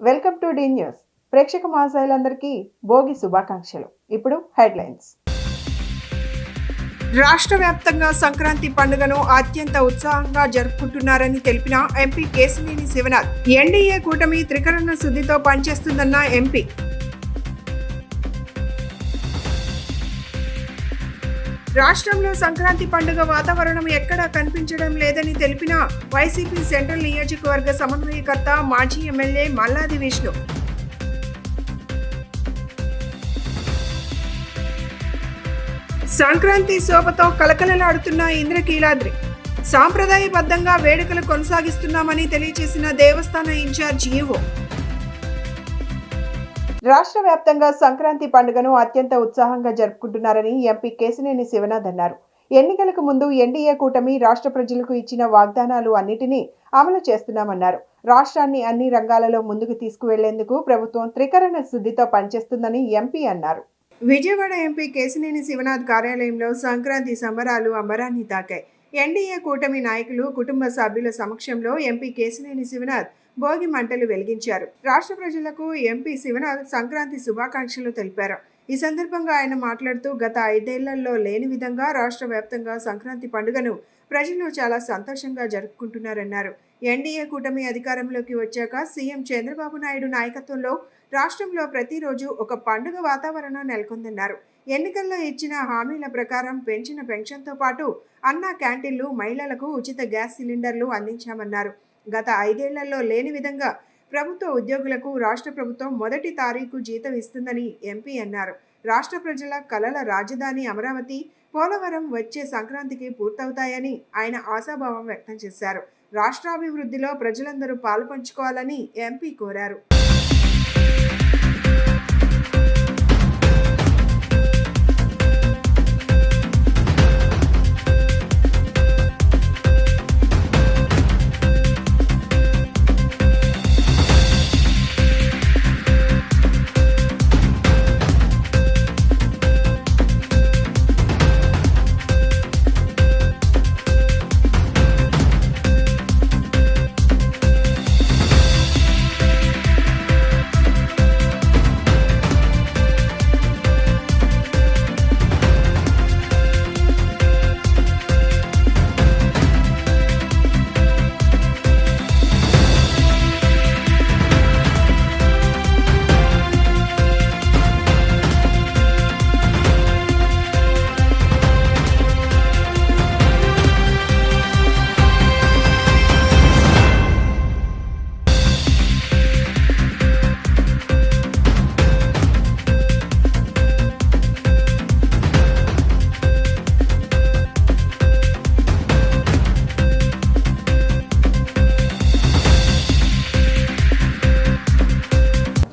Welcome to D news. ప్రేక్షక మహాశయులందరికీ భోగి శుభాకాంక్షలు. ఇప్పుడు హెడ్లైన్స్. రాష్ట్ర వ్యాప్తంగా సంక్రాంతి పండుగను అత్యంత ఉత్సాహంగా జరుపుకుంటున్నారని తెలిపిన ఎంపీ కేశినేని శివనాథ్. ఎన్డీఏ కూటమి త్రికరణ శుద్ధితో పనిచేస్తుందన్న ఎంపీ. రాష్ట్రంలో సంక్రాంతి పండుగ వాతావరణం ఎక్కడా కనిపించడం లేదని తెలిపిన వైసీపీ సెంట్రల్ నియోజకవర్గ సమన్వయకర్త మాజీ ఎమ్మెల్యే మల్లాది విష్ణు. సంక్రాంతి శోభతో కలకలలాడుతున్న ఇంద్రకీలాద్రి. సాంప్రదాయబద్ధంగా వేడుకలు కొనసాగిస్తున్నామని తెలియజేసిన దేవస్థాన ఇన్ఛార్జ్ ఈవో. రాష్ట్ర వ్యాప్తంగా సంక్రాంతి పండుగను అత్యంత ఉత్సాహంగా జరుపుకుంటున్నారని ఎంపీ కేశినేని శివనాథ్ అన్నారు. ఎన్నికలకు ముందు ఎన్డీఏ కూటమి రాష్ట్ర ప్రజలకు ఇచ్చిన వాగ్దానాలు అన్నిటినీ అమలు చేస్తున్నామన్నారు. రాష్ట్రాన్ని అన్ని రంగాలలో ముందుకు తీసుకువెళ్లేందుకు ప్రభుత్వం త్రికరణ శుద్ధితో పనిచేస్తుందని ఎంపీ అన్నారు. విజయవాడ ఎంపీ కేశినేని శివనాథ్ కార్యాలయంలో సంక్రాంతి సంబరాలు అంబరాన్ని తాకాయి. ఎన్డీఏ కూటమి నాయకులు, కుటుంబ సభ్యుల సమక్షంలో ఎంపీ కేశినేని శివనాథ్ భోగి మంటలు వెలిగించారు. రాష్ట్ర ప్రజలకు ఎంపీ శివనాథ్ సంక్రాంతి శుభాకాంక్షలు తెలిపారు. ఈ సందర్భంగా ఆయన మాట్లాడుతూ గత 5 ఏళ్లలో లేని విధంగా రాష్ట్ర వ్యాప్తంగా సంక్రాంతి పండుగను ప్రజలు చాలా సంతోషంగా జరుపుకుంటున్నారన్నారు. ఎన్డీఏ కూటమి అధికారంలోకి వచ్చాక సీఎం చంద్రబాబు నాయుడు నాయకత్వంలో రాష్ట్రంలో ప్రతిరోజు ఒక పండుగ వాతావరణం నెలకొందన్నారు. ఎన్నికల్లో ఇచ్చిన హామీల ప్రకారం పెంచిన పెన్షన్తో పాటు అన్నా క్యాంటీన్లు, మహిళలకు ఉచిత గ్యాస్ సిలిండర్లు అందించామన్నారు. గత 5 ఏళ్లలో లేని విధంగా ప్రభుత్వ ఉద్యోగులకు రాష్ట్ర ప్రభుత్వం మొదటి తారీఖు జీతం ఇస్తుందని ఎంపీ అన్నారు. రాష్ట్ర ప్రజల కలల రాజధాని అమరావతి, పోలవరం వచ్చే సంక్రాంతికి పూర్తవుతాయని ఆయన ఆశాభావం వ్యక్తం చేశారు. రాష్ట్రాభివృద్ధిలో ప్రజలందరూ పాలుపంచుకోవాలని ఎంపీ కోరారు.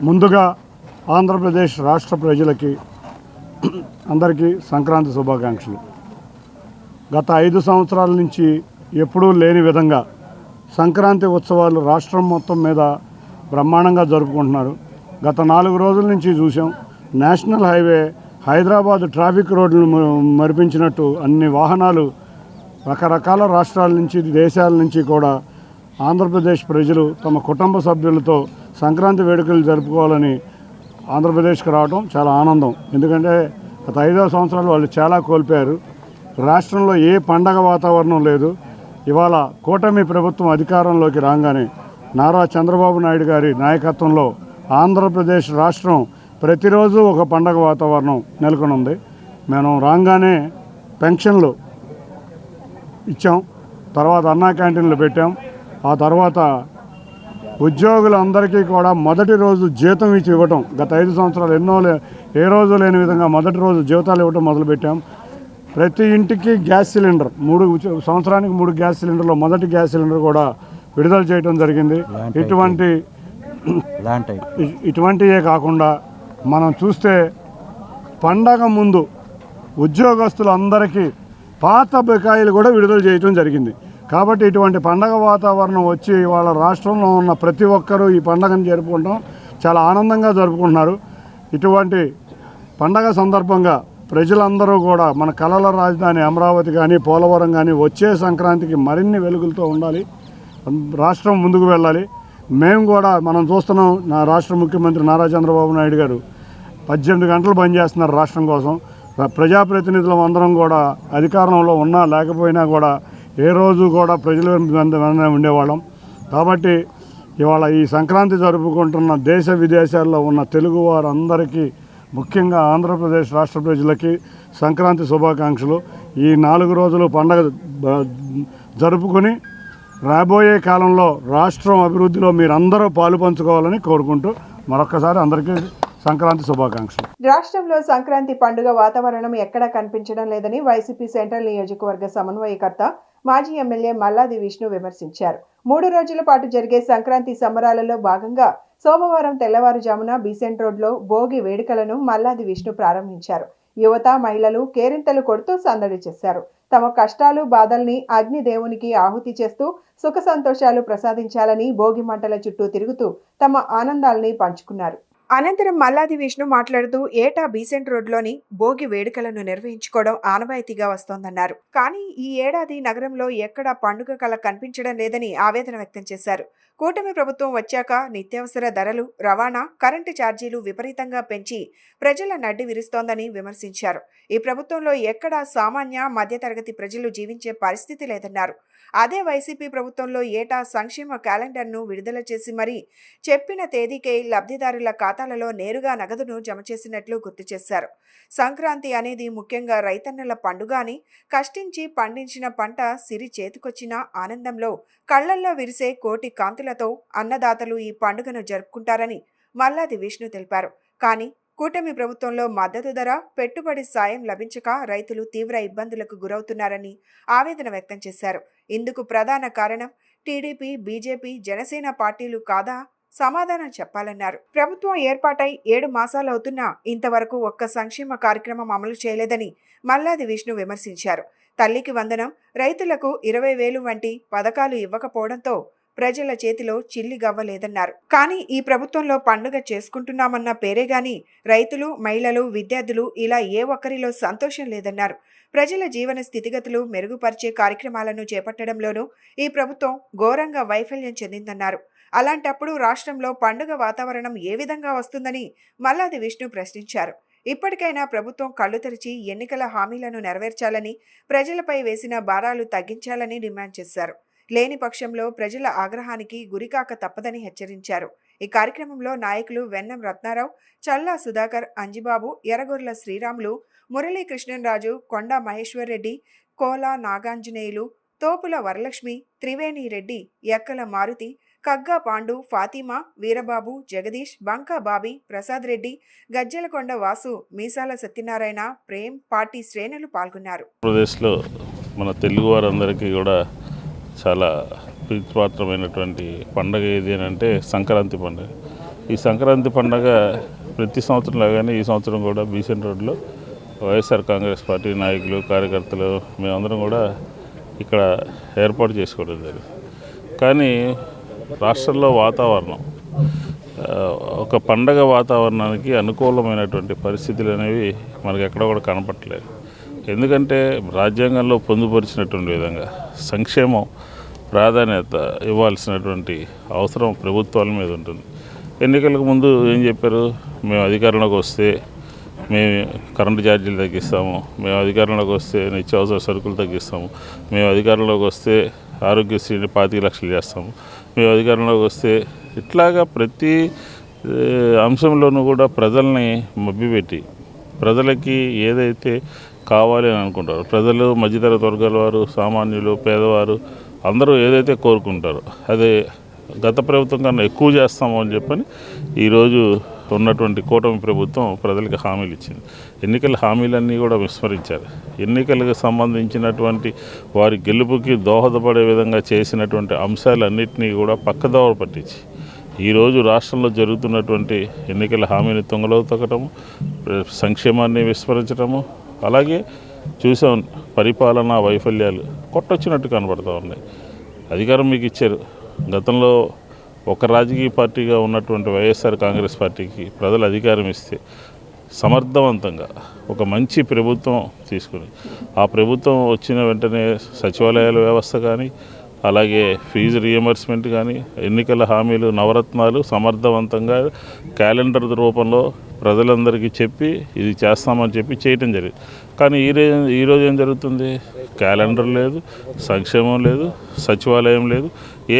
ముందుగా ఆంధ్రప్రదేశ్ రాష్ట్ర ప్రజలకి అందరికీ సంక్రాంతి శుభాకాంక్షలు. గత 5 సంవత్సరాల నుంచి ఎప్పుడూ లేని విధంగా సంక్రాంతి ఉత్సవాలు రాష్ట్రం మొత్తం మీద బ్రహ్మాండంగా జరుపుకుంటున్నారు. గత 4 రోజుల నుంచి చూసాం. నేషనల్ హైవే హైదరాబాద్ ట్రాఫిక్ రోడ్లను మరిపించినట్టు అన్ని వాహనాలు రకరకాల రాష్ట్రాల నుంచి, దేశాల నుంచి కూడా ఆంధ్రప్రదేశ్ ప్రజలు తమ కుటుంబ సభ్యులతో సంక్రాంతి వేడుకలు జరుపుకోవాలని ఆంధ్రప్రదేశ్కి రావడం చాలా ఆనందం. ఎందుకంటే గత 5 సంవత్సరాలు వాళ్ళు చాలా కోల్పోయారు. రాష్ట్రంలో ఏ పండగ వాతావరణం లేదు. ఇవాళ కూటమి ప్రభుత్వం అధికారంలోకి రాగానే నారా చంద్రబాబు నాయుడు గారి నాయకత్వంలో ఆంధ్రప్రదేశ్ రాష్ట్రం ప్రతిరోజు ఒక పండగ వాతావరణం నెలకొని ఉంది. మేము రాగానే పెన్షన్లు ఇచ్చాం, తర్వాత అన్నా క్యాంటీన్లు పెట్టాం, ఆ తర్వాత ఉద్యోగులందరికీ కూడా మొదటి రోజు జీతం ఇవ్వటం గత 5 సంవత్సరాలు ఏ రోజు లేని విధంగా మొదటి రోజు జీతాలు ఇవ్వటం మొదలుపెట్టాం. ప్రతి ఇంటికి గ్యాస్ సిలిండర్, 3 సంవత్సరానికి 3 గ్యాస్ సిలిండర్లో మొదటి గ్యాస్ సిలిండర్ కూడా విడుదల చేయడం జరిగింది. ఇటువంటివే కాకుండా మనం చూస్తే పండగ ముందు ఉద్యోగస్తులందరికీ పాత బకాయిలు కూడా విడుదల చేయడం జరిగింది. కాబట్టి ఇటువంటి పండగ వాతావరణం వచ్చి వాళ్ళ రాష్ట్రంలో ఉన్న ప్రతి ఒక్కరూ ఈ పండగను జరుపుకుంటాం చాలా ఆనందంగా జరుపుకుంటున్నారు. ఇటువంటి పండగ సందర్భంగా ప్రజలందరూ కూడా మన కళల రాజధాని అమరావతి కానీ, పోలవరం కానీ వచ్చే సంక్రాంతికి మరిన్ని వెలుగులతో ఉండాలి, రాష్ట్రం ముందుకు వెళ్ళాలి. మేము కూడా మనం చూస్తున్నాం. నా రాష్ట్ర ముఖ్యమంత్రి నారా చంద్రబాబు నాయుడు గారు 18 గంటలు పనిచేస్తున్నారు రాష్ట్రం కోసం. ప్రజాప్రతినిధులం అందరం కూడా అధికారంలో ఉన్నా లేకపోయినా కూడా ఏ రోజు కూడా ప్రజల వెంట ఉండేవాళ్ళం. కాబట్టి ఇవాళ ఈ సంక్రాంతి జరుపుకుంటున్న దేశ విదేశాల్లో ఉన్న తెలుగు వారందరికీ, ముఖ్యంగా ఆంధ్రప్రదేశ్ రాష్ట్ర ప్రజలకి సంక్రాంతి శుభాకాంక్షలు. ఈ 4 రోజులు పండగ జరుపుకొని రాబోయే కాలంలో రాష్ట్రం అభివృద్ధిలో మీరందరూ పాలు పంచుకోవాలని కోరుకుంటూ మరొక్కసారి అందరికీ సంక్రాంతి శుభాకాంక్షలు. రాష్ట్రంలో సంక్రాంతి పండుగ వాతావరణం ఎక్కడా కనిపించడం లేదని వైసీపీ సెంట్రల్ నియోజకవర్గ సమన్వయకర్త మాజీ ఎమ్మెల్యే మల్లాది విష్ణు విమర్శించారు. 3 రోజుల పాటు జరిగే సంక్రాంతి సంబరాలలో భాగంగా సోమవారం తెల్లవారుజామున బీసెంట్ రోడ్లో భోగి వేడుకలను మల్లాది విష్ణు ప్రారంభించారు. యువత, మహిళలు కేరింతలు కొడుతూ సందడి చేశారు. తమ కష్టాలు, బాధల్ని అగ్నిదేవునికి ఆహుతి చేస్తూ సుఖ సంతోషాలు ప్రసాదించాలని భోగి మంటల చుట్టూ తిరుగుతూ తమ ఆనందాల్ని పంచుకున్నారు. అనంతరం మల్లాది విష్ణు మాట్లాడుతూ ఏటా బీసెంట్ రోడ్లోని భోగి వేడుకలను నిర్వహించుకోవడం ఆనవాయితీగా వస్తోందన్నారు. కానీ ఈ ఏడాది నగరంలో ఎక్కడా పండుగ కళ కనిపించడం లేదని ఆవేదన వ్యక్తం చేశారు. కూటమి ప్రభుత్వం వచ్చాక నిత్యావసర ధరలు, రవాణా, కరెంటు ఛార్జీలు విపరీతంగా పెంచి ప్రజల నడ్డి విరుస్తోందని విమర్శించారు. ఈ ప్రభుత్వంలో ఎక్కడా సామాన్య, మధ్యతరగతి ప్రజలు జీవించే పరిస్థితి లేదన్నారు. అదే వైసీపీ ప్రభుత్వంలో ఏటా సంక్షేమ క్యాలెండర్ను విడుదల చేసి మరీ చెప్పిన తేదీకే లబ్ధిదారుల ఖాతాలలో నేరుగా నగదును జమ చేసినట్లు గుర్తు చేశారు. సంక్రాంతి అనేది ముఖ్యంగా రైతన్నల పండుగ అని, కష్టించి పండించిన పంట సిరి చేతికొచ్చిన ఆనందంలో కళ్లల్లో విరిసే కోటి కాంతులతో అన్నదాతలు ఈ పండుగను జరుపుకుంటారని మల్లాది విష్ణు తెలిపారు. కానీ కూటమి ప్రభుత్వంలో మద్దతు ధర, పెట్టుబడి సాయం లభించక రైతులు తీవ్ర ఇబ్బందులకు గురవుతున్నారని ఆవేదన వ్యక్తం చేశారు. ఇందుకు ప్రధాన కారణం టీడీపీ, బీజేపీ, జనసేన పార్టీలు కాదా? సమాధానం చెప్పాలన్నారు. ప్రభుత్వం ఏర్పాటై 7 మాసాలవుతున్నా ఇంతవరకు ఒక్క సంక్షేమ కార్యక్రమం అమలు చేయలేదని మల్లాది విష్ణు విమర్శించారు. తల్లికి వందనం, రైతులకు 20,000 వంటి పథకాలు ఇవ్వకపోవడంతో ప్రజల చేతిలో చిల్లి గవ్వలేదన్నారు. కానీ ఈ ప్రభుత్వంలో పండుగ చేసుకుంటున్నామన్న పేరే గాని రైతులు, మహిళలు, విద్యార్థులు ఇలా ఏ ఒక్కరిలో సంతోషం లేదన్నారు. ప్రజల జీవన స్థితిగతులు మెరుగుపరిచే కార్యక్రమాలను చేపట్టడంలోనూ ఈ ప్రభుత్వం ఘోరంగా వైఫల్యం చెందిందన్నారు. అలాంటప్పుడు రాష్ట్రంలో పండుగ వాతావరణం ఏ విధంగా వస్తుందని మల్లాది విష్ణు ప్రశ్నించారు. ఇప్పటికైనా ప్రభుత్వం కళ్ళు తెరిచి ఎన్నికల హామీలను నెరవేర్చాలని, ప్రజలపై వేసిన భారాలు తగ్గించాలని డిమాండ్ చేశారు. లేని పక్షంలో ప్రజల ఆగ్రహానికి గురికాక తప్పదని హెచ్చరించారు. ఈ కార్యక్రమంలో నాయకులు వెన్నం రత్నారావు, చల్లా సుధాకర్, అంజిబాబు, ఎర్రగొర్ల శ్రీరాములు, మురళీకృష్ణరాజు, కొండా మహేశ్వర్ రెడ్డి, కోలా నాగాంజనేయులు, తోపుల వరలక్ష్మి, త్రివేణి రెడ్డి, ఎక్కల మారుతి, కగ్గా పాండు, ఫాతిమా, వీరబాబు, జగదీష్, బంకా బాబీ, ప్రసాద్ రెడ్డి, గజ్జలకొండ వాసు, మీసాల సత్యనారాయణ, ప్రేమ్, పార్టీ శ్రేణులు పాల్గొన్నారు. ఆంధ్రప్రదేశ్లో మన తెలుగు వారందరికీ కూడా చాలా ప్రీతిపాత్రమైనటువంటి పండుగ ఏది అని అంటే సంక్రాంతి పండుగ. ఈ సంక్రాంతి పండుగ ప్రతి సంవత్సరం లాగానే ఈ సంవత్సరం కూడా బీసెంట్ రోడ్లో వైఎస్ఆర్ కాంగ్రెస్ పార్టీ నాయకులు, కార్యకర్తలు మేమందరం కూడా ఇక్కడ ఏర్పాటు చేసుకోవడం జరిగింది. కానీ రాష్ట్రంలో వాతావరణం ఒక పండగ వాతావరణానికి అనుకూలమైనటువంటి పరిస్థితులు అనేవి మనకి ఎక్కడ కూడా కనపట్లేదు. ఎందుకంటే రాజ్యాంగంలో పొందుపరిచినటువంటి విధంగా సంక్షేమం ప్రాధాన్యత ఇవ్వాల్సినటువంటి అవసరం ప్రభుత్వాల మీద ఉంటుంది. ఎన్నికలకు ముందు ఏం చెప్పారు? మేము అధికారంలోకి వస్తే మేము కరెంటు ఛార్జీలు తగ్గిస్తాము, మేము అధికారంలోకి వస్తే నిత్యావసర సరుకులు తగ్గిస్తాము, మేము అధికారంలోకి వస్తే ఆరోగ్యశ్రీని 25 లక్షలు చేస్తాము, మేము అధికారంలోకి వస్తే ఇట్లాగా ప్రతి అంశంలోనూ కూడా ప్రజల్ని మభ్యపెట్టి ప్రజలకి ఏదైతే కావాలి అని అనుకుంటారు, ప్రజలు మధ్యతరగతి వర్గాల వారు, సామాన్యులు, పేదవారు అందరూ ఏదైతే కోరుకుంటారో అదే గత ప్రభుత్వం కన్నా ఎక్కువ చేస్తాము అని చెప్పని ఈరోజు ఉన్నటువంటి కూటమి ప్రభుత్వం ప్రజలకు హామీలు ఇచ్చింది. ఎన్నికల హామీలన్నీ కూడా విస్మరించారు. ఎన్నికలకు సంబంధించినటువంటి వారి గెలుపుకి దోహదపడే విధంగా చేసినటువంటి అంశాలన్నింటినీ కూడా పక్కదోవ పట్టించి ఈరోజు రాష్ట్రంలో జరుగుతున్నటువంటి ఎన్నికల హామీని తుంగలో తొక్కటము, సంక్షేమాన్ని విస్మరించడము, అలాగే చూసాం పరిపాలనా వైఫల్యాలు కొట్టొచ్చినట్టు కనబడుతూ ఉన్నాయి. అధికారం మీకు ఇచ్చారు. గతంలో ఒక రాజకీయ పార్టీగా ఉన్నటువంటి వైఎస్ఆర్ కాంగ్రెస్ పార్టీకి ప్రజలు అధికారం ఇస్తే సమర్థవంతంగా ఒక మంచి ప్రభుత్వం తీసుకుని ఆ ప్రభుత్వం వచ్చిన వెంటనే సచివాలయాల వ్యవస్థ కానీ, అలాగే ఫీజు రియంబర్స్మెంట్ కానీ, ఎన్నికల హామీలు, నవరత్నాలు సమర్థవంతంగా క్యాలెండర్ రూపంలో ప్రజలందరికీ చెప్పి ఇది చేస్తామని చెప్పి చేయటం జరిగింది. కానీ ఈరోజు ఏం జరుగుతుంది? క్యాలెండర్ లేదు, సంక్షేమం లేదు, సచివాలయం లేదు,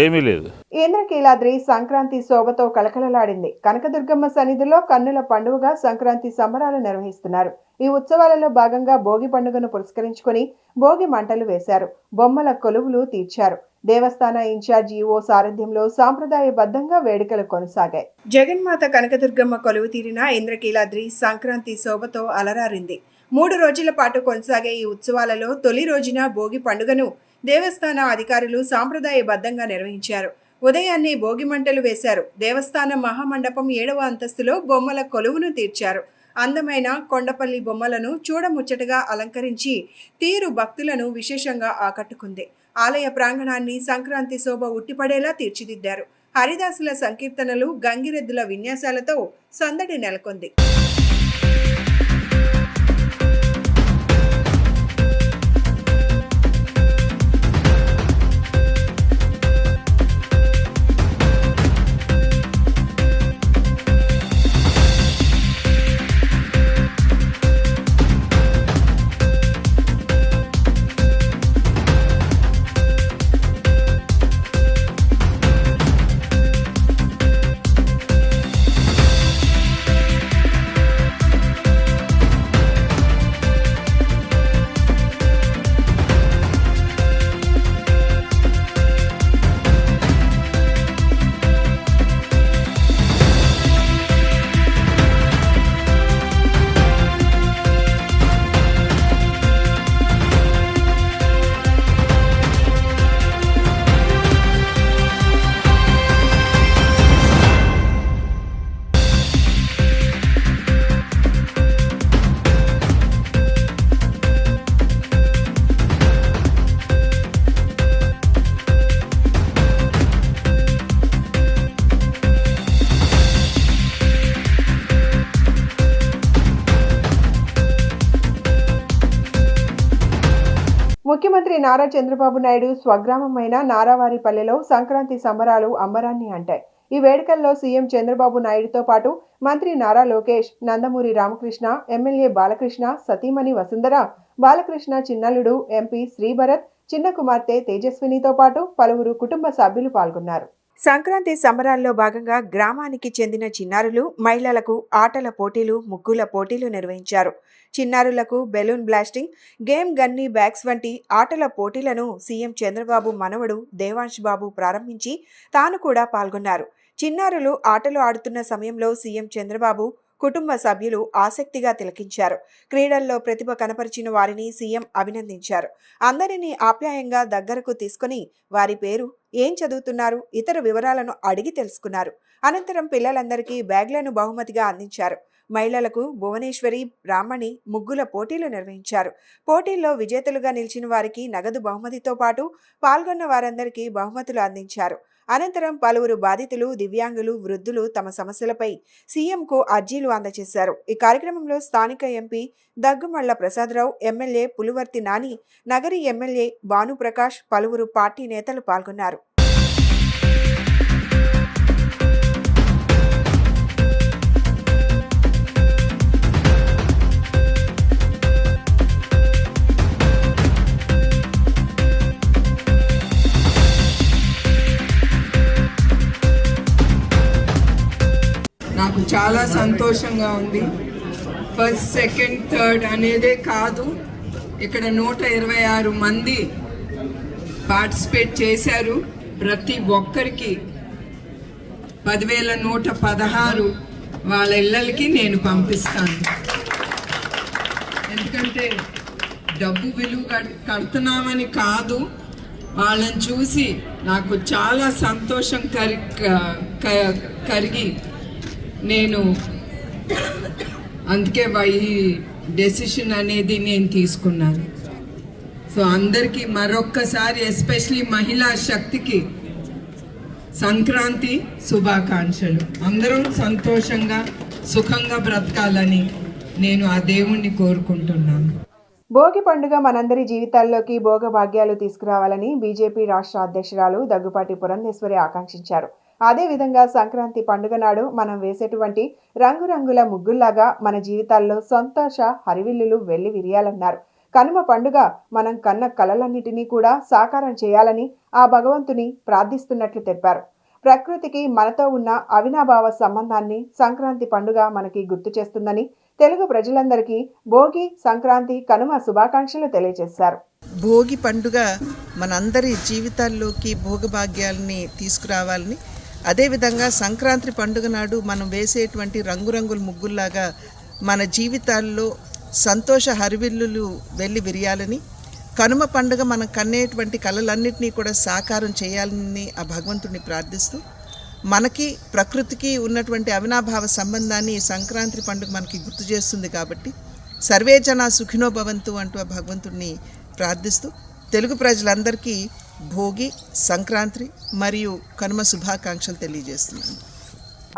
ఏమీ లేదు. ఇంద్రకీలాద్రి సంక్రాంతి శోభతో కలకలలాడింది. కనకదుర్గమ్మ సన్నిధిలో కన్నుల పండుగగా సంక్రాంతి సంబరాలు నిర్వహిస్తున్నారు. ఈ ఉత్సవాలలో భాగంగా భోగి పండుగను పురస్కరించుకొని భోగి మంటలు వేశారు. బొమ్మల కొలువులు తీర్చారు. దేవస్థాన ఇన్ఛార్జి ఈవో సారథ్యంలో సాంప్రదాయబద్ధంగా వేడుకలు కొనసాగాయి. జగన్మాత కనకదుర్గమ్మ కొలువు తీరిన ఇంద్రకీలాద్రి సంక్రాంతి శోభతో అలరారింది. 3 రోజుల పాటు కొనసాగే ఈ ఉత్సవాలలో తొలి రోజున భోగి పండుగను దేవస్థాన అధికారులు సాంప్రదాయబద్ధంగా నిర్వహించారు. ఉదయాన్నే భోగి మంటలు వేశారు. దేవస్థానం మహామండపం 7వ అంతస్తులో బొమ్మల కొలువును తీర్చారు. అందమైన కొండపల్లి బొమ్మలను చూడముచ్చటగా అలంకరించి తీరు భక్తులను విశేషంగా ఆకట్టుకుంది. ఆలయ ప్రాంగణాన్ని సంక్రాంతి శోభ ఉట్టిపడేలా తీర్చిదిద్దారు. హరిదాసుల సంకీర్తనలు, గంగిరెద్దుల విన్యాసాలతో సందడి నెలకొంది. ముఖ్యమంత్రి నారా చంద్రబాబు నాయుడు స్వగ్రామమైన నారావారిపల్లెలో సంక్రాంతి సంబరాలు అంబరాన్ని అంటాయి. ఈ వేడుకల్లో సీఎం చంద్రబాబు నాయుడుతో పాటు మంత్రి నారా లోకేష్, నందమూరి రామకృష్ణ, ఎమ్మెల్యే బాలకృష్ణ, సతీమణి వసుంధర, బాలకృష్ణ చిన్నల్లుడు ఎంపీ శ్రీభరత్, చిన్న కుమార్తె తేజస్వినితో పాటు పలువురు కుటుంబ సభ్యులు పాల్గొన్నారు. సంక్రాంతి సంబరాల్లో భాగంగా గ్రామానికి చెందిన చిన్నారులు, మహిళలకు ఆటల పోటీలు, ముగ్గుల పోటీలు నిర్వహించారు. చిన్నారులకు balloon blasting, game gunny bags వంటి ఆటల పోటీలను సీఎం చంద్రబాబు మనవడు దేవాంశ్ బాబు ప్రారంభించి తాను కూడా పాల్గొన్నారు. చిన్నారులు ఆటలు ఆడుతున్న సమయంలో సీఎం చంద్రబాబు కుటుంబ సభ్యులు ఆసక్తిగా తిలకించారు. క్రీడల్లో ప్రతిభ కనపరిచిన వారిని సీఎం అభినందించారు. అందరినీ ఆప్యాయంగా దగ్గరకు తీసుకుని వారి పేరు, ఏం చదువుతున్నారు, ఇతర వివరాలను అడిగి తెలుసుకున్నారు. అనంతరం పిల్లలందరికీ బ్యాగ్లను బహుమతిగా అందించారు. మహిళలకు భువనేశ్వరి, బ్రాహ్మణి ముగ్గుల పోటీలు నిర్వహించారు. పోటీల్లో విజేతలుగా నిలిచిన వారికి నగదు బహుమతితో పాటు పాల్గొన్న వారందరికీ బహుమతులు అందించారు. అనంతరం పలువురు బాధితులు, దివ్యాంగులు, వృద్ధులు తమ సమస్యలపై సీఎంకు అర్జీలు అందజేశారు. ఈ కార్యక్రమంలో స్థానిక MP Daggumalla Prasadarao, MLA Puluvarthi Nani, Nagari MLA Bhanuprakash, పలువురు పార్టీ నేతలు పాల్గొన్నారు. నాకు చాలా సంతోషంగా ఉంది. ఫస్ట్, సెకండ్, థర్డ్ అనేదే కాదు, ఇక్కడ 126 మంది పార్టిసిపేట్ చేశారు. ప్రతి ఒక్కరికి 10,116 వాళ్ళ ఇళ్ళకి నేను పంపిస్తాను. ఎందుకంటే డబ్బు విలువ కడుతున్నామని కాదు, వాళ్ళని చూసి నాకు చాలా సంతోషం కరిగి నేను అందుకే ఈ డెసిషన్ అనేది నేను తీసుకున్నాను. సో అందరికీ మరొక్కసారి, ఎస్పెషలీ మహిళా శక్తికి సంక్రాంతి శుభాకాంక్షలు. అందరం సంతోషంగా సుఖంగా బ్రతకాలని నేను ఆ దేవుణ్ణి కోరుకుంటున్నాను. భోగి పండుగ మనందరి జీవితాల్లోకి భోగభాగ్యాలు తీసుకురావాలని బీజేపీ రాష్ట్ర అధ్యక్షురాలు దగ్గుపాటి పురంధేశ్వరి ఆకాంక్షించారు. అదేవిధంగా సంక్రాంతి పండుగ నాడు మనం వేసేటువంటి రంగురంగుల ముగ్గుల్లాగా మన జీవితాల్లో సంతోష హరివిల్లులు వెళ్లి విరియాలన్నారు. కనుమ పండుగ మనం కన్న కలలన్నిటినీ కూడా సాకారం చేయాలని ఆ భగవంతుని ప్రార్థిస్తున్నట్లు తెలిపారు. ప్రకృతికి మనతో ఉన్న అవినాభావ సంబంధాన్ని సంక్రాంతి పండుగ మనకి గుర్తు చేస్తుందని తెలుగు ప్రజలందరికీ భోగి, సంక్రాంతి, కనుమ శుభాకాంక్షలు తెలియజేశారు. భోగి పండుగ మనందరి జీవితాల్లోకి భోగభాగ్యాలని తీసుకురావాలని, అదేవిధంగా సంక్రాంతి పండుగ నాడు మనం వేసేటువంటి రంగురంగుల ముగ్గుల్లాగా మన జీవితాల్లో సంతోష హరివిల్లులు వెళ్ళి విరియాలని, కనుమ పండుగ మనం కన్నేటువంటి కలలన్నింటినీ కూడా సాకారం చేయాలని ఆ భగవంతుడిని ప్రార్థిస్తూ, మనకి ప్రకృతికి ఉన్నటువంటి అవినాభావ సంబంధాన్ని సంక్రాంతి పండుగ మనకి గుర్తు చేస్తుంది. కాబట్టి సర్వే జన సుఖినో భవంతు అంటూ ఆ భగవంతుడిని ప్రార్థిస్తూ తెలుగు ప్రజలందరికీ భోగి, సంక్రాంతి మరియు కనుమ శుభాకాంక్షలు తెలియజేస్తున్నాను.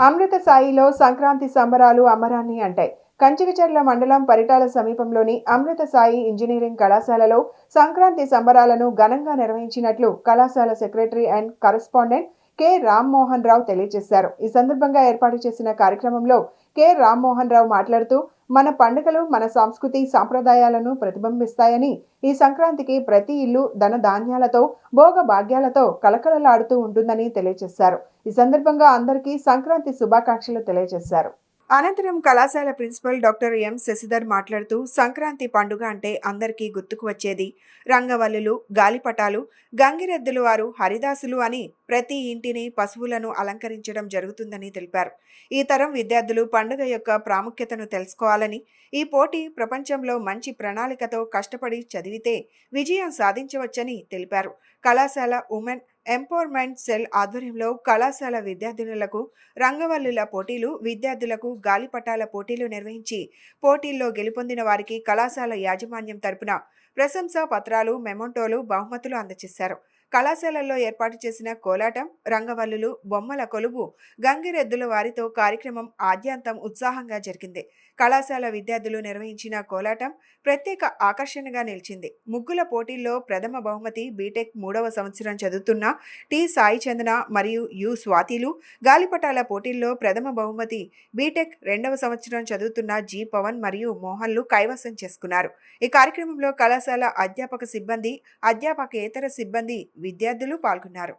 అమృత సాయిలో సంక్రాంతి సంబరాలు అమరాన్ని అంటాయి. కంచికచర్ల మండలం పరిటాల సమీపంలోని అమృత సాయి ఇంజనీరింగ్ కళాశాలలో సంక్రాంతి సంబరాలను ఘనంగా నిర్వహించినట్లు కళాశాల secretary and correspondent K Rammohan Rao తెలియజేశారు. ఈ సందర్భంగా ఏర్పాటు చేసిన కార్యక్రమంలో కె రామ్మోహన్ రావు మాట్లాడుతూ, మన పండుగలు మన సంస్కృతి సాంప్రదాయాలను ప్రతిబింబిస్తాయని, ఈ సంక్రాంతికి ప్రతి ఇల్లు ధన ధాన్యాలతో భోగ భాగ్యాలతో కలకలలాడుతూ ఉంటుందని తెలియజేశారు. ఈ సందర్భంగా అందరికీ సంక్రాంతి శుభాకాంక్షలు తెలియజేశారు. అనంతరం కళాశాల ప్రిన్సిపల్ డాక్టర్ ఎం శశిధర్ మాట్లాడుతూ, సంక్రాంతి పండుగ అంటే అందరికీ గుర్తుకు వచ్చేది రంగవల్లులు, గాలిపటాలు, గంగిరెద్దులు వారు, హరిదాసులు అని ప్రతి ఇంటిని పశువులను అలంకరించడం జరుగుతుందని తెలిపారు. ఈ తరం విద్యార్థులు పండుగ యొక్క ప్రాముఖ్యతను తెలుసుకోవాలని, ఈ పోటీ ప్రపంచంలో మంచి ప్రణాళికతో కష్టపడి చదివితే విజయం సాధించవచ్చని తెలిపారు. కళాశాల ఉమెన్ ఎంపవర్మెంట్ సెల్ ఆధ్వర్యంలో కళాశాల విద్యార్థినులకు రంగవల్లుల పోటీలు, విద్యార్థులకు గాలిపటాల పోటీలు నిర్వహించి పోటీల్లో గెలుపొందిన వారికి కళాశాల యాజమాన్యం తరపున ప్రశంసా పత్రాలు, మెమోంటోలు, బహుమతులు అందజేశారు. కళాశాలల్లో ఏర్పాటు చేసిన కోలాటం, రంగవల్లులు, బొమ్మల కొలువు, గంగిరెద్దుల వారితో కార్యక్రమం ఆద్యాంతం ఉత్సాహంగా జరిగింది. కళాశాల విద్యార్థులు నిర్వహించిన కోలాటం ప్రత్యేక ఆకర్షణగా నిలిచింది. ముగ్గుల పోటీల్లో ప్రథమ బహుమతి బీటెక్ 3వ సంవత్సరం చదువుతున్న టి సాయి చందన మరియు యు స్వాతిలు, గాలిపటాల పోటీల్లో ప్రథమ బహుమతి బీటెక్ 2వ సంవత్సరం చదువుతున్న జి పవన్ మరియు మోహన్లు కైవసం చేసుకున్నారు. ఈ కార్యక్రమంలో కళాశాల అధ్యాపక సిబ్బంది, అధ్యాపకేతర సిబ్బంది, విద్యార్థులు పాల్గొన్నారు.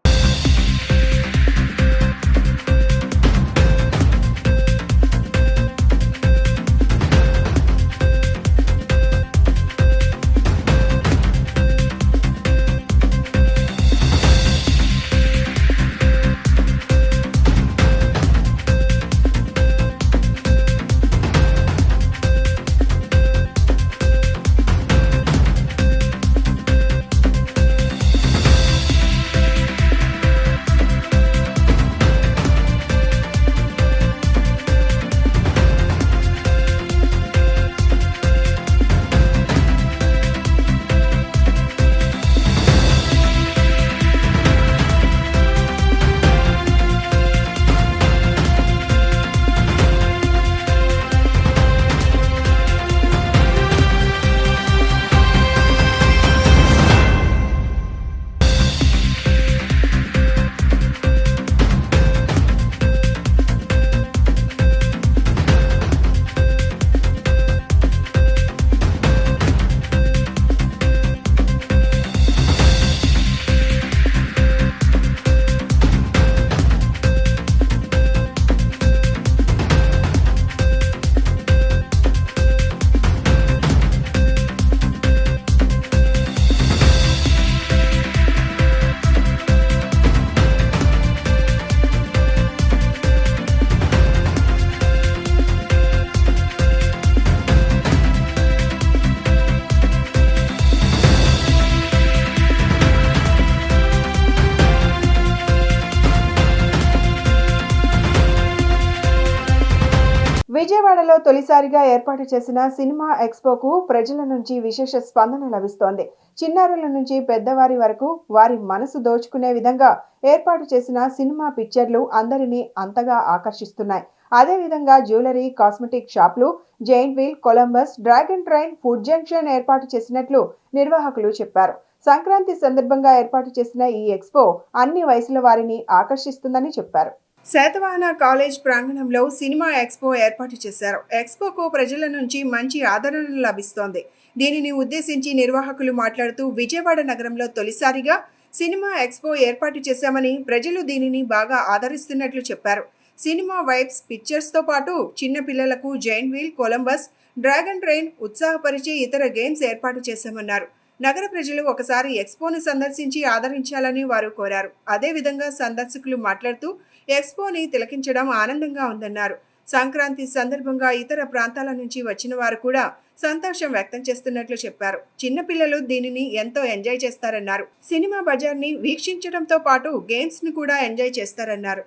విజయవాడలో తొలిసారిగా ఏర్పాటు చేసిన సినిమా ఎక్స్పోకు ప్రజల నుంచి విశేష స్పందన లభిస్తోంది. చిన్నారుల నుంచి పెద్దవారి వరకు వారి మనసు దోచుకునే విధంగా ఏర్పాటు చేసిన సినిమా పిక్చర్లు అందరినీ అంతగా ఆకర్షిస్తున్నాయి. అదేవిధంగా జ్యువెలరీ, కాస్మెటిక్ షాపులు, giant wheel, Columbus, dragon train, food junction ఏర్పాటు చేసినట్లు నిర్వాహకులు చెప్పారు. సంక్రాంతి సందర్భంగా ఏర్పాటు చేసిన ఈ ఎక్స్పో అన్ని వయసుల వారిని ఆకర్షిస్తుందని చెప్పారు. శాతవాహన కాలేజ్ ప్రాంగణంలో సినిమా ఎక్స్పో ఏర్పాటు చేశారు. ఎక్స్పోకు ప్రజల నుంచి మంచి ఆదరణ లభిస్తోంది. దీనిని ఉద్దేశించి నిర్వాహకులు మాట్లాడుతూ విజయవాడ నగరంలో తొలిసారిగా సినిమా ఎక్స్పో ఏర్పాటు చేశామని, ప్రజలు దీనిని బాగా ఆదరిస్తున్నట్లు చెప్పారు. సినిమా వైబ్స్ పిక్చర్స్తో పాటు చిన్న పిల్లలకు giant wheel, Columbus, dragon train, ఉత్సాహపరిచే ఇతర గేమ్స్ ఏర్పాటు చేశామన్నారు. నగర ప్రజలు ఒకసారి ఎక్స్పోను సందర్శించి ఆదరించాలని వారు కోరారు. అదేవిధంగా సందర్శకులు మాట్లాడుతూ ఎక్స్పోని తిలకించడం ఆనందంగా ఉందన్నారు. సంక్రాంతి సందర్భంగా ఇతర ప్రాంతాల నుంచి వచ్చిన వారు కూడా సంతోషం వ్యక్తం చేస్తున్నట్లు చెప్పారు. చిన్నపిల్లలు దీనిని ఎంతో ఎంజాయ్ చేస్తారన్నారు. సినిమా బజార్ని వీక్షించడంతో పాటు గేమ్స్ ని కూడా ఎంజాయ్ చేస్తారన్నారు.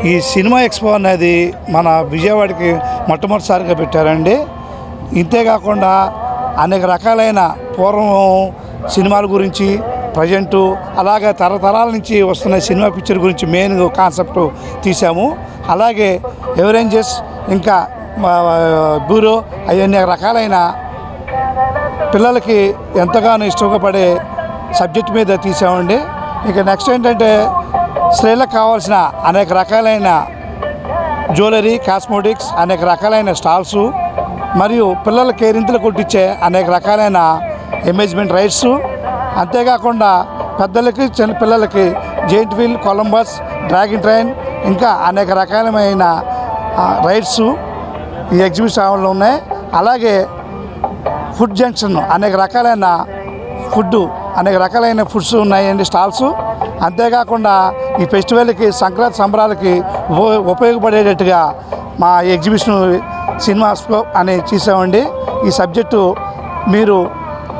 ఈ సినిమా ఎక్స్పో అనేది మన విజయవాడకి మొట్టమొదటిసారిగా పెట్టారండి. ఇంతేకాకుండా అనేక రకాలైన పూర్వం సినిమాల గురించి, ప్రజెంటు, అలాగే తరతరాల నుంచి వస్తున్న సినిమా పిక్చర్ గురించి మెయిన్ కాన్సెప్ట్ తీసాము. అలాగే ఎవరేంజెస్, ఇంకా బ్యూరో, అవన్నీ రకాలైన పిల్లలకి ఎంతగానో ఇష్టంగా పడే సబ్జెక్ట్ మీద తీసామండి. ఇక నెక్స్ట్ ఏంటంటే స్త్రీలకు కావాల్సిన అనేక రకాలైన జ్యువెలరీ, కాస్మెటిక్స్, అనేక రకాలైన స్టాల్సు, మరియు పిల్లల కేరింతలు కొట్టించే అనేక రకాలైన అమ్యూజ్మెంట్ రైడ్స్, అంతేకాకుండా పెద్దలకి చిన్న పిల్లలకి giant wheel, Columbus, dragon train, ఇంకా అనేక రకాలమైన రైడ్స్ ఈ ఎగ్జిబిషన్లో ఉన్నాయి. అలాగే ఫుడ్ జంక్షన్, అనేక రకాలైన ఫుడ్స్ ఉన్నాయండి, స్టాల్స్. అంతేకాకుండా ఈ ఫెస్టివల్కి, సంక్రాంతి సంబరాలకి ఉపయోగపడేటట్టుగా మా ఎగ్జిబిషన్ సినిమా అని చేసామండి. ఈ సబ్జెక్టు మీరు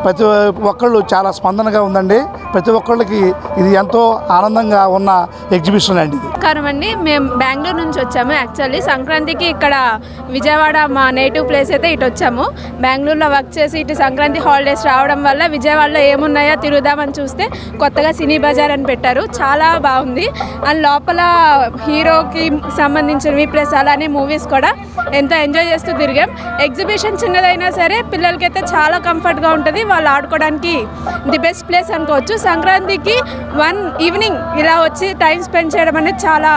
ప్రతి ఒక్కళ్ళు చాలా స్పందనగా ఉందండి. ప్రతి ఒక్కళ్ళకి ఇది ఎంతో ఆనందంగా ఉన్న ఎగ్జిబిషన్ అండి. నమస్కారం అండి, మేము బెంగళూరు నుంచి వచ్చాము. యాక్చువల్లీ సంక్రాంతికి ఇక్కడ విజయవాడ మా నేటివ్ ప్లేస్ అయితే ఇటు వచ్చాము. బెంగళూరులో వర్క్ చేసి ఇటు సంక్రాంతి హాలిడేస్ రావడం వల్ల విజయవాడలో ఏమున్నాయో తిరుగుదామని చూస్తే కొత్తగా సినీ బజార్ అని పెట్టారు. చాలా బాగుంది. అండ్ లోపల హీరోకి సంబంధించినవి ప్లస్ అలానే మూవీస్ కూడా ఎంతో ఎంజాయ్ చేస్తూ తిరిగాం. ఎగ్జిబిషన్ చిన్నదైనా సరే పిల్లలకైతే చాలా కంఫర్ట్గా ఉంటుంది. వాళ్ళు ఆడుకోవడానికి ది బెస్ట్ ప్లేస్ అనుకోవచ్చు. సంక్రాంతికి వన్ ఈవినింగ్ ఇలా వచ్చి టైం స్పెండ్ చేయడం అనేది చాలా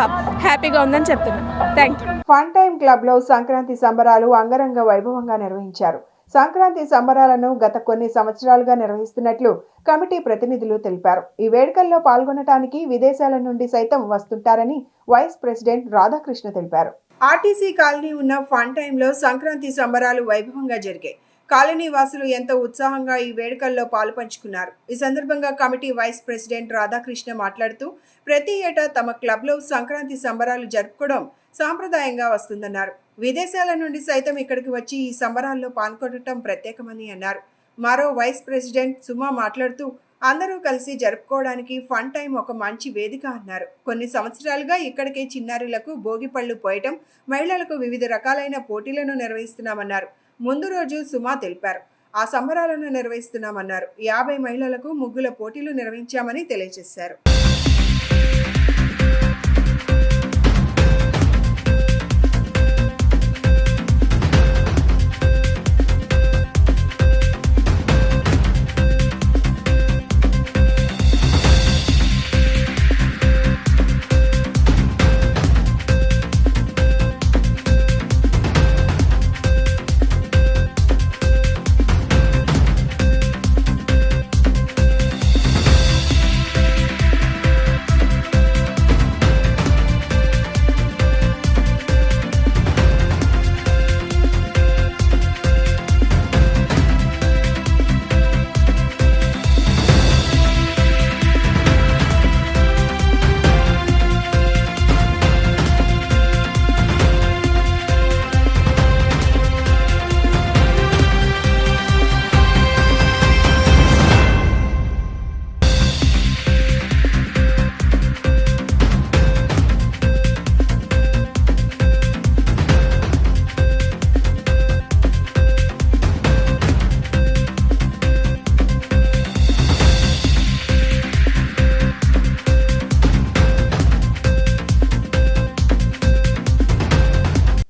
హ్యాపీగా ఉందని చెప్తున్నాను. Thank you. ఫన్ టైమ్ క్లబ్లో సంక్రాంతి సంబరాలు అంగరంగ వైభవంగా నిర్వహించారు. సంక్రాంతి సంబరాలను గత కొన్ని సంవత్సరాలుగా నిర్వహిస్తున్నట్లు కమిటీ ప్రతినిధులు తెలిపారు. ఈ వేడుకల్లో పాల్గొనడానికి విదేశాల నుండి సైతం వస్తుంటారని వైస్ ప్రెసిడెంట్ రాధాకృష్ణ తెలిపారు. ఆర్టీసీ కాలనీ ఉన్న ఫన్ టైమ్లో సంక్రాంతి సంబరాలు వైభవంగా జరిగాయి. కాలనీ వాసులు ఎంతో ఉత్సాహంగా ఈ వేడుకల్లో పాలుపంచుకున్నారు. ఈ సందర్భంగా కమిటీ వైస్ ప్రెసిడెంట్ రాధాకృష్ణ మాట్లాడుతూ ప్రతి ఏటా తమ క్లబ్లో సంక్రాంతి సంబరాలు జరుపుకోవడం సాంప్రదాయంగా వస్తుందన్నారు. విదేశాల నుండి సైతం ఇక్కడికి వచ్చి ఈ సంబరాల్లో పాల్గొనడం ప్రత్యేకమని అన్నారు. మరో వైస్ ప్రెసిడెంట్ సుమా మాట్లాడుతూ అందరూ కలిసి జరుపుకోవడానికి ఫన్ టైం ఒక మంచి వేదిక అన్నారు. కొన్ని సంవత్సరాలుగా ఇక్కడికే చిన్నారులకు భోగిపళ్ళు పోయటం, మహిళలకు వివిధ రకాలైన పోటీలను నిర్వహిస్తున్నామన్నారు. ముందు రోజు సుమా తెలిపారు. ఆ సంబరాలను నిర్వహిస్తున్నామన్నారు. 50 మహిళలకు ముగ్గుల పోటీలు నిర్వహించామని తెలియజేశారు.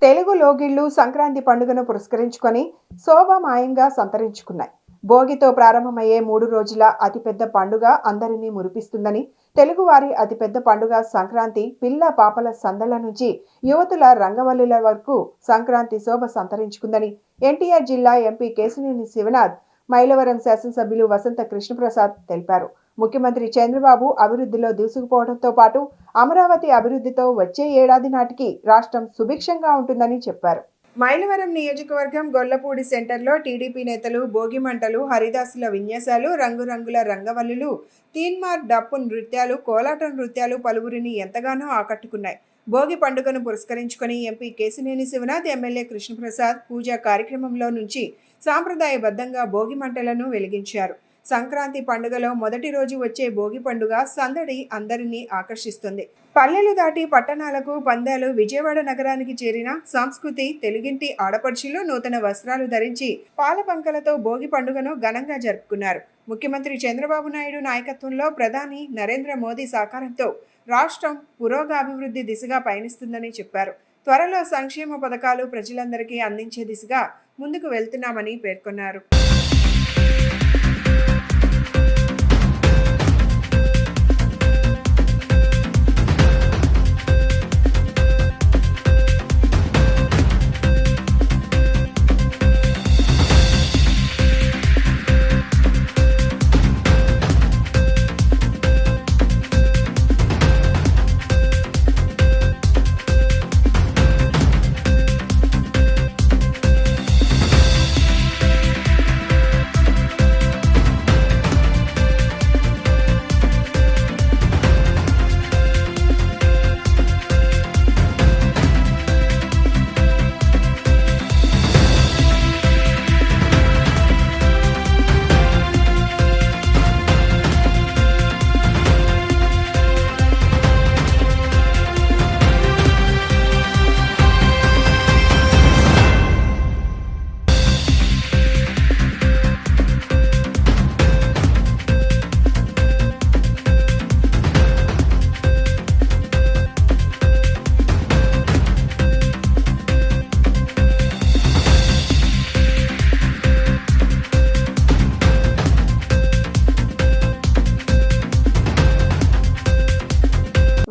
తెలుగు లోగిళ్లు సంక్రాంతి పండుగను పురస్కరించుకొని శోభామాయంగా సంతరించుకున్నాయి. భోగితో ప్రారంభమయ్యే 3 రోజుల అతిపెద్ద పండుగ అందరినీ మురిపిస్తుందని, తెలుగువారి అతిపెద్ద పండుగ సంక్రాంతి పిల్ల పాపల సందళ్ల నుంచి యువతుల రంగవల్లుల వరకు సంక్రాంతి శోభ సంతరించుకుందని ఎన్టీఆర్ జిల్లా ఎంపీ కేశినేని శివనాథ్, మైలవరం శాసనసభ్యులు వసంత కృష్ణప్రసాద్ తెలిపారు. ముఖ్యమంత్రి చంద్రబాబు అభివృద్ధిలో దూసుకుపోవడంతో పాటు అమరావతి అభివృద్ధితో వచ్చే ఏడాది నాటికి రాష్ట్రం సుభిక్షంగా ఉంటుందని చెప్పారు. మైలవరం నియోజకవర్గం గొల్లపూడి సెంటర్లో టీడీపీ నేతలు భోగి మంటలు, హరిదాసుల విన్యాసాలు, రంగురంగుల రంగవల్లులు, తీన్మార్ డప్పు నృత్యాలు, కోలాట నృత్యాలు పలువురిని ఎంతగానో ఆకట్టుకున్నాయి. భోగి పండుగను పురస్కరించుకొని ఎంపీ కేశినేని శివనాథ్, ఎమ్మెల్యే కృష్ణప్రసాద్ పూజా కార్యక్రమంలో నుంచి సాంప్రదాయబద్ధంగా భోగి మంటలను వెలిగించారు. సంక్రాంతి పండుగలో మొదటి రోజు వచ్చే భోగి పండుగ సందడి అందరినీ ఆకర్షిస్తుంది. పల్లెలు దాటి పట్టణాలకు పందాలు, విజయవాడ నగరానికి చేరిన సంస్కృతి తెలుగింటి ఆడపడుచులు నూతన వస్త్రాలు ధరించి పాల పంకలతో భోగి పండుగను ఘనంగా జరుపుకున్నారు. ముఖ్యమంత్రి చంద్రబాబు నాయుడు నాయకత్వంలో ప్రధాని నరేంద్ర మోదీ సహకారంతో రాష్ట్రం పురోగాభివృద్ధి దిశగా పయనిస్తుందని చెప్పారు. త్వరలో సంక్షేమ పథకాలు ప్రజలందరికీ అందించే దిశగా ముందుకు వెళ్తున్నామని పేర్కొన్నారు.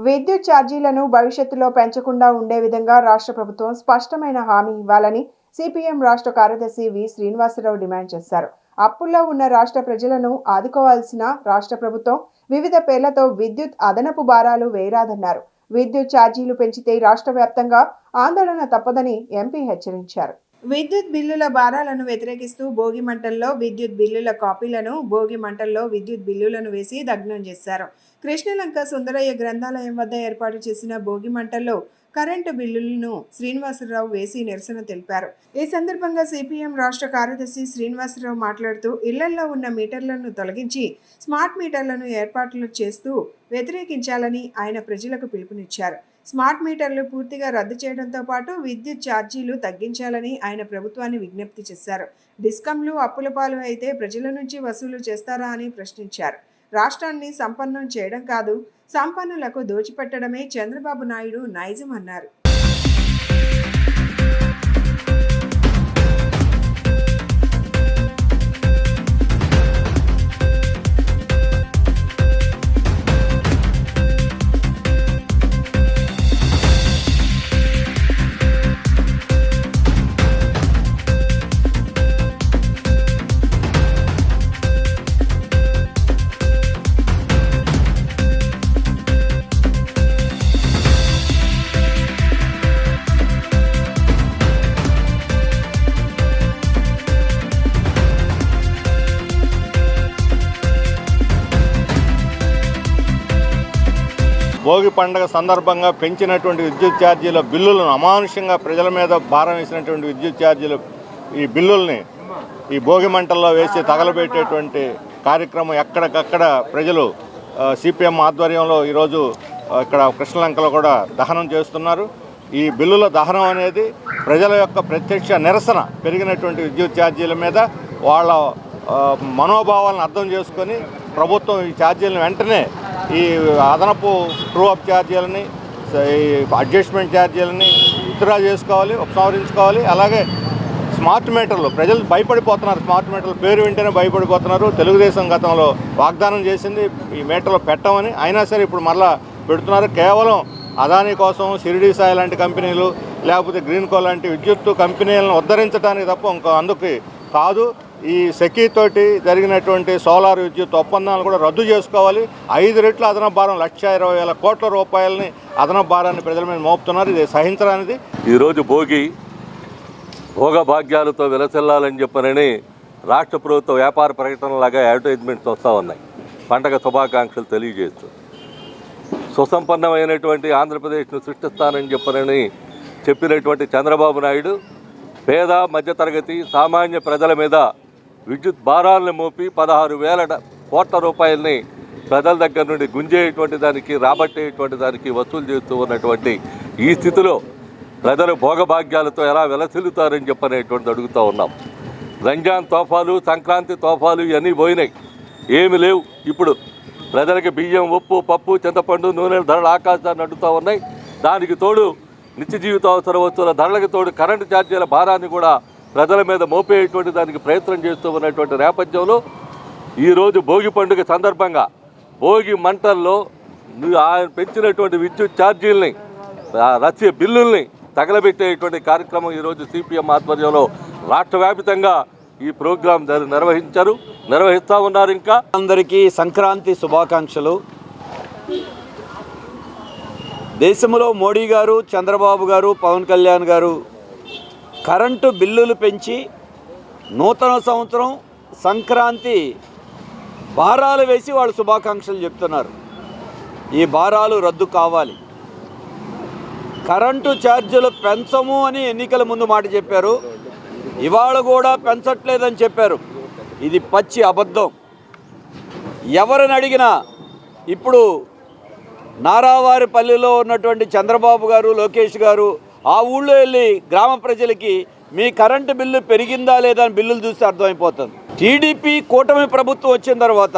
విద్యుత్ ఛార్జీలను భవిష్యత్తులో పెంచకుండా ఉండే విధంగా రాష్ట్ర ప్రభుత్వం స్పష్టమైన హామీ ఇవ్వాలని సిపిఎం రాష్ట్ర కార్యదర్శి వి శ్రీనివాసరావు డిమాండ్ చేశారు. అప్పుల్లో ఉన్న రాష్ట్ర ప్రజలను ఆదుకోవాల్సిన రాష్ట్ర ప్రభుత్వం వివిధ పేర్లతో విద్యుత్ అదనపు భారాలు వేయరాదన్నారు. విద్యుత్ ఛార్జీలు పెంచితే రాష్ట్ర వ్యాప్తంగా ఆందోళన తప్పదని ఎంపీ హెచ్చరించారు. విద్యుత్ బిల్లుల భారాలను వ్యతిరేకిస్తూ భోగి మంటల్లో విద్యుత్ బిల్లుల కాపీలను, భోగి మంటల్లో విద్యుత్ బిల్లులను వేసి దగ్నం చేశారు. కృష్ణలంక సుందరయ్య గ్రంథాలయం వద్ద ఏర్పాటు చేసిన భోగి మంటల్లో కరెంటు బిల్లులను శ్రీనివాసరావు వేసి నిరసన తెలిపారు. ఈ సందర్భంగా సిపిఎం రాష్ట్ర కార్యదర్శి శ్రీనివాసరావు మాట్లాడుతూ ఇళ్లల్లో ఉన్న మీటర్లను తొలగించి స్మార్ట్ మీటర్లను ఏర్పాట్లు చేస్తూ వ్యతిరేకించాలని ఆయన ప్రజలకు పిలుపునిచ్చారు. స్మార్ట్ మీటర్లు పూర్తిగా రద్దు చేయడంతో పాటు విద్యుత్ ఛార్జీలు తగ్గించాలని ఆయన ప్రభుత్వాన్ని విజ్ఞప్తి చేశారు. డిస్కంలు అప్పుల పాలు అయితే ప్రజల నుంచి వసూలు చేస్తారా అని ప్రశ్నించారు. రాష్ట్రాన్ని సంపన్నం చేయడం కాదు, సంపన్నులకు దోచిపెట్టడమే చంద్రబాబు నాయుడు నైజం అన్నారు. భోగి పండుగ సందర్భంగా పెంచినటువంటి విద్యుత్ ఛార్జీల బిల్లులను అమానుషంగా ప్రజల మీద భారం వేసినటువంటి విద్యుత్ ఛార్జీల ఈ బిల్లుల్ని ఈ భోగి మంటల్లో వేసి తగలబెట్టేటువంటి కార్యక్రమం ఎక్కడికక్కడ ప్రజలు సిపిఎం ఆధ్వర్యంలో ఈరోజు ఇక్కడ కృష్ణలంకలో కూడా దహనం చేస్తున్నారు. ఈ బిల్లుల దహనం అనేది ప్రజల యొక్క ప్రత్యక్ష నిరసన పెరిగినటువంటి విద్యుత్ ఛార్జీల మీద వాళ్ళ మనోభావాలను అర్థం చేసుకొని ప్రభుత్వం ఈ ఛార్జీలను వెంటనే ఈ అదనపు ట్రూ అప్ ఛార్జీలని ఈ అడ్జస్ట్మెంట్ ఛార్జీలని విత్డ్రా చేసుకోవాలి, ఉపసంహరించుకోవాలి. అలాగే స్మార్ట్ మీటర్లు ప్రజలు భయపడిపోతున్నారు. స్మార్ట్ మీటర్లు పేరు వింటేనే భయపడిపోతున్నారు. తెలుగుదేశం గతంలో వాగ్దానం చేసింది ఈ మీటర్లు పెట్టమని, అయినా సరే ఇప్పుడు మళ్ళా పెడుతున్నారు. కేవలం అదానీ కోసం షిరిడీ సాయి లాంటి కంపెనీలు లేకపోతే గ్రీన్కో లాంటి విద్యుత్ కంపెనీలను ఉద్ధరించడానికి తప్ప ఇంకో అందుకు కాదు. ఈ సెకీతోటి జరిగినటువంటి సోలార్ విద్యుత్ ఒప్పందాలు కూడా రద్దు చేసుకోవాలి. 5 రెట్లు అదనపు భారం 1,20,000 కోట్ల రూపాయలని అదనపు భారాన్ని ప్రజల మీద మోపుతున్నారు. ఇది సహించడానికి. ఈరోజు భోగభాగ్యాలతో విలసిల్లాలని చెప్పనని రాష్ట్ర ప్రభుత్వ వ్యాపార ప్రకటనలాగా అడ్వర్టైజ్మెంట్స్ వస్తూ ఉన్నాయి. పండగ శుభాకాంక్షలు తెలియజేస్తూ సుసంపన్నమైనటువంటి ఆంధ్రప్రదేశ్ను సృష్టిస్తానని చెప్పనని చెప్పినటువంటి చంద్రబాబు నాయుడు పేద మధ్యతరగతి సామాన్య ప్రజల మీద విద్యుత్ భారాలను మోపి 16,000 కోట్ల రూపాయలని ప్రజల దగ్గర నుండి గుంజేటువంటి దానికి రాబట్టేటువంటి దానికి వసూలు చేస్తూ ఉన్నటువంటి ఈ స్థితిలో ప్రజలు భోగభాగ్యాలతో ఎలా విలసిల్లుతారని చెప్పనేటువంటిది అడుగుతూ ఉన్నాం. రంజాన్ తోఫాలు, సంక్రాంతి తోఫాలు ఇవన్నీ పోయినాయి, ఏమి లేవు. ఇప్పుడు ప్రజలకి బియ్యం, ఉప్పు, పప్పు, చింతపండు, నూనెల ధరలు ఆకాశాన్ని అడ్డుతూ ఉన్నాయి. దానికి తోడు నిత్య జీవిత అవసర వస్తువుల ధరలకు తోడు కరెంటు ఛార్జీల భారాన్ని కూడా ప్రజల మీద మోపేటువంటి దానికి ప్రయత్నం చేస్తూ ఉన్నటువంటి నేపథ్యంలో ఈరోజు భోగి పండుగ సందర్భంగా భోగి మంటల్లో ఆయన పెంచినటువంటి విద్యుత్ ఛార్జీలని, రస్య బిల్లుల్ని తగలబెట్టేటువంటి కార్యక్రమం ఈరోజు సిపిఎం ఆధ్వర్యంలో రాష్ట్ర వ్యాప్తంగా ఈ ప్రోగ్రాం నిర్వహిస్తూ ఉన్నారు. ఇంకా అందరికీ సంక్రాంతి శుభాకాంక్షలు. దేశంలో మోడీ గారు, చంద్రబాబు గారు, పవన్ కళ్యాణ్ గారు కరెంటు బిల్లులు పెంచి నూతన సంవత్సరం సంక్రాంతి భారాలు వేసి వాళ్ళు శుభాకాంక్షలు చెప్తున్నారు. ఈ భారాలు రద్దు కావాలి. కరెంటు ఛార్జీలు పెంచము అని ఎన్నికల ముందు మాట చెప్పారు, ఇవాళ కూడా పెంచట్లేదని చెప్పారు. ఇది పచ్చి అబద్ధం. ఎవరిని అడిగినా ఇప్పుడు నారావారిపల్లిలో ఉన్నటువంటి చంద్రబాబు గారు, లోకేష్ గారు ఆ ఊళ్ళో వెళ్ళి గ్రామ ప్రజలకి మీ కరెంటు బిల్లు పెరిగిందా లేదా అని బిల్లులు చూస్తే అర్థమైపోతుంది. టీడీపీ కూటమి ప్రభుత్వం వచ్చిన తర్వాత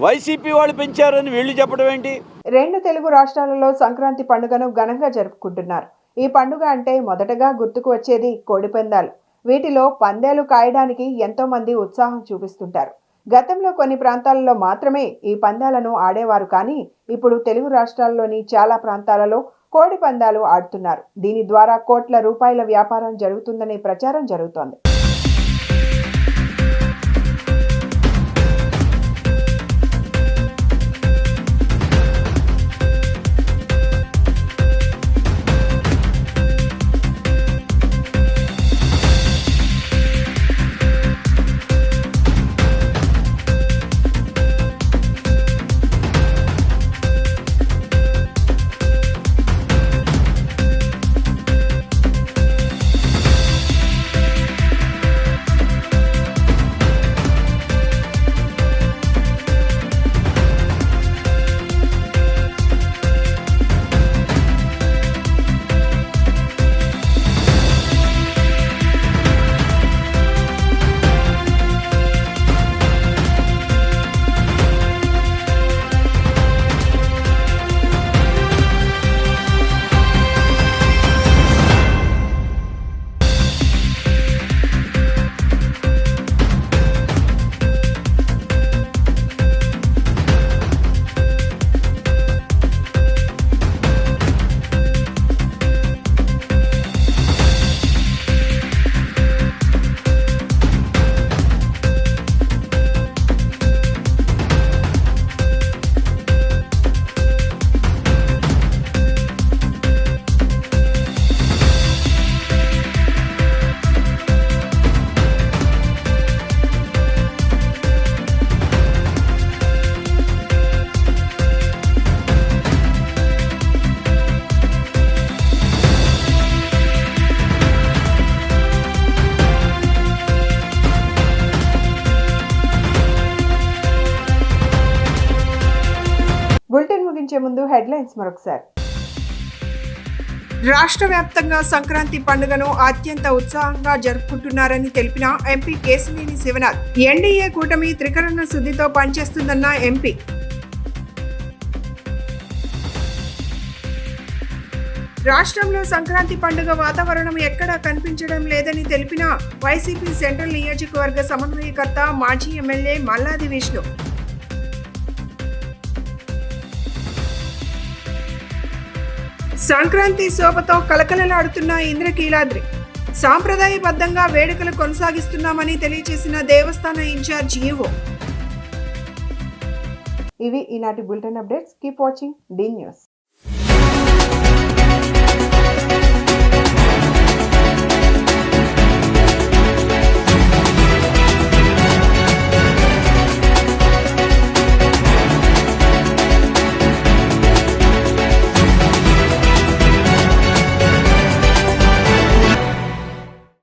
వైసీపీ వాళ్ళు పెంచారని వీళ్ళు చెప్పడం ఏంటి? 2 తెలుగు రాష్ట్రాలలో సంక్రాంతి పండుగను ఘనంగా జరుపుకుంటున్నారు. ఈ పండుగ అంటే మొదటగా గుర్తుకు వచ్చేది కోడిపందాలు. వీటిలో పందేలు కాయడానికి ఎంతో మంది ఉత్సాహం చూపిస్తుంటారు. గతంలో కొన్ని ప్రాంతాలలో మాత్రమే ఈ పందాలను ఆడేవారు, కానీ ఇప్పుడు తెలుగు రాష్ట్రాల్లోని చాలా ప్రాంతాలలో కోడి పందాలు ఆడుతున్నారు. దీని ద్వారా కోట్ల రూపాయల వ్యాపారం జరుగుతుందనే ప్రచారం జరుగుతోంది. ముగించే ముందు హెడ్లైన్స్ మరొకసారి. రాష్ట్ర వ్యాప్తంగా సంక్రాంతి పండుగను అత్యంత ఉత్సాహంగా జరుపుకుంటున్నారని తెలిపిన ఎంపీ కేశినేని శివనాథ్. ఎన్డీఏ కూటమి త్రికరణ శుద్ధితో పనిచేస్తుందన్న ఎంపీ. రాష్ట్రంలో సంక్రాంతి పండుగ వాతావరణం ఎక్కడా కనిపించడం లేదని తెలిపిన వైసీపీ సెంట్రల్ నియోజకవర్గ సమన్వయకర్త మాజీ ఎమ్మెల్యే మల్లాది విష్ణు. సంక్రాంతి శోభతో కలకలలాడుతున్న ఇంద్రకీలాద్రి. సాంప్రదాయబద్ధంగా వేడుకలు కొనసాగిస్తున్నామని తెలియజేసిన దేవస్థాన ఇన్ఛార్జ్ ఈవో. ఇవి ఈనాటి bulletin updates. Keep watching the news.